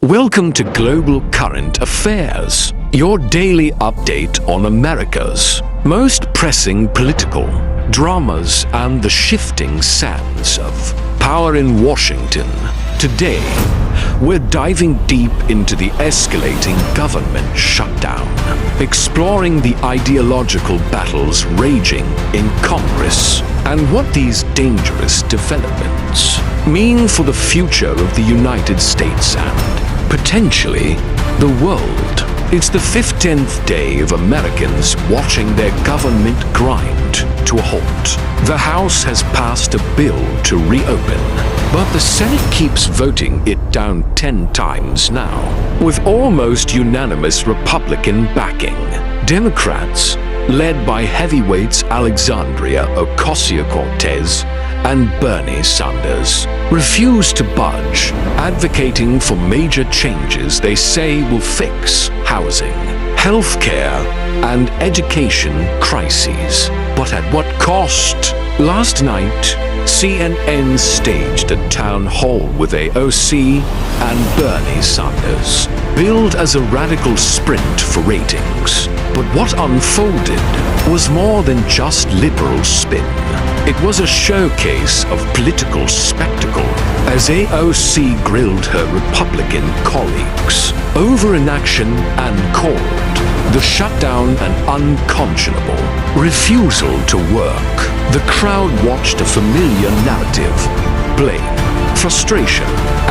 Welcome to Global Current Affairs, your daily update on America's most pressing political dramas and the shifting sands of power in Washington. Today, we're diving deep into the escalating government shutdown, exploring the ideological battles raging in Congress and what these dangerous developments mean for the future of the United States and, potentially, the world. It's the 15th day of Americans watching their government grind to a halt. The House has passed a bill to reopen, but the Senate keeps voting it down 10 times now, with almost unanimous Republican backing. Democrats, led by heavyweights Alexandria Ocasio-Cortez and Bernie Sanders, refuse to budge, advocating for major changes they say will fix housing, healthcare, and education crises. But at what cost? Last night, CNN staged a town hall with AOC and Bernie Sanders, billed as a radical sprint for ratings. But what unfolded was more than just liberal spin. It was a showcase of political spectacle as AOC grilled her Republican colleagues over inaction and called the shutdown an unconscionable refusal to work. The crowd watched a familiar narrative: blame, frustration,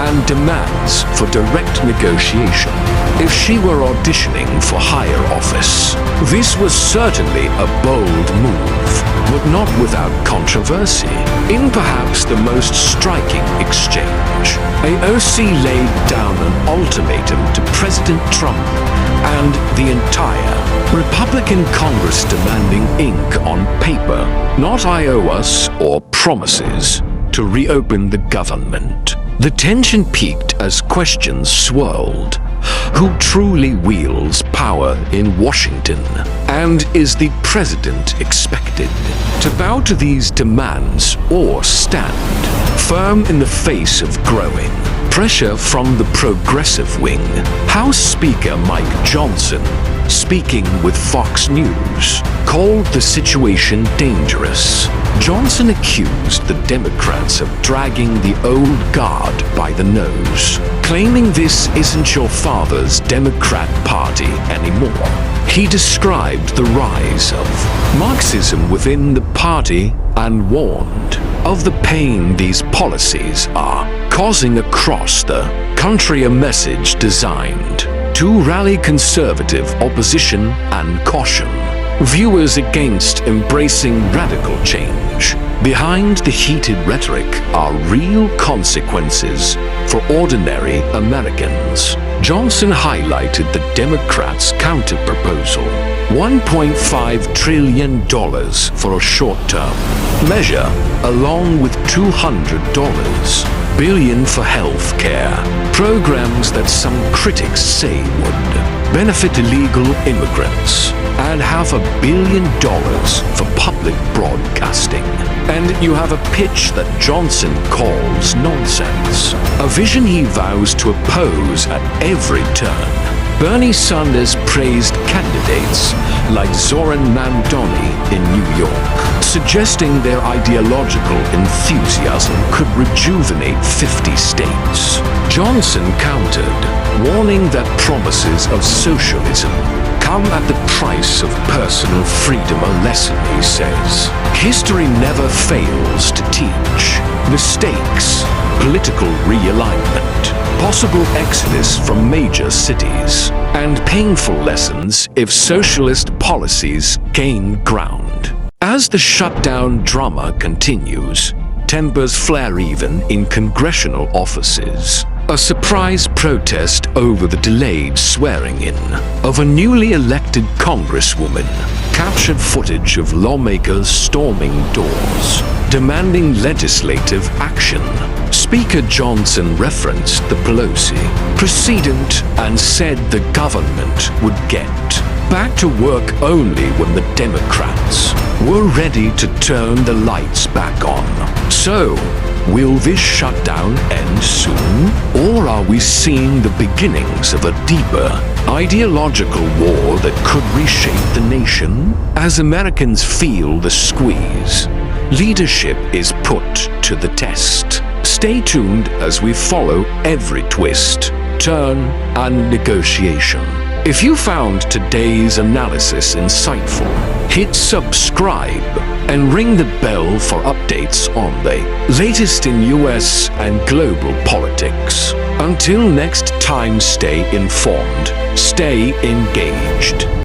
and demands for direct negotiation. If she were auditioning for higher office, this was certainly a bold move, but not without controversy. In perhaps the most striking exchange, AOC laid down an ultimatum to President Trump and the entire Republican Congress, demanding ink on paper, not iOS or promises, to reopen the government. The tension peaked as questions swirled. Who truly wields power in Washington? And is the president expected to bow to these demands or stand firm in the face of growing pressure from the progressive wing? House Speaker Mike Johnson, speaking with Fox News, called the situation dangerous. Johnson accused the Democrats of dragging the old guard by the nose, claiming this isn't your father's Democrat Party anymore. He described the rise of Marxism within the party and warned of the pain these policies are causing across the country, a message designed to rally conservative opposition and caution viewers against embracing radical change. Behind the heated rhetoric are real consequences for ordinary Americans. Johnson highlighted the Democrats' counter-proposal: $1.5 trillion for a short-term measure, along with $200 billion for health care, programs that some critics say would benefit illegal immigrants, and $500 million for public broadcasting. And you have a pitch that Johnson calls nonsense, a vision he vows to oppose at every turn. Bernie Sanders praised candidates like Zoran Mandoni in New York, suggesting their ideological enthusiasm could rejuvenate 50 states. Johnson countered, warning that promises of socialism come at the price of personal freedom, a lesson, he says, history never fails to teach. Mistakes, political realignment, possible exodus from major cities, and painful lessons if socialist policies gain ground. As the shutdown drama continues, tempers flare even in congressional offices. A surprise protest over the delayed swearing-in of a newly elected congresswoman captured footage of lawmakers storming doors, demanding legislative action. Speaker Johnson referenced the Pelosi precedent and said the government would get back to work only when the Democrats were ready to turn the lights back on. So, Will this shutdown end soon? Or are we seeing the beginnings of a deeper, ideological war that could reshape the nation? As Americans feel the squeeze, leadership is put to the test. Stay tuned as we follow every twist, turn, and negotiation. If you found today's analysis insightful, hit subscribe and ring the bell for updates on the latest in US and global politics. Until next time, stay informed, stay engaged.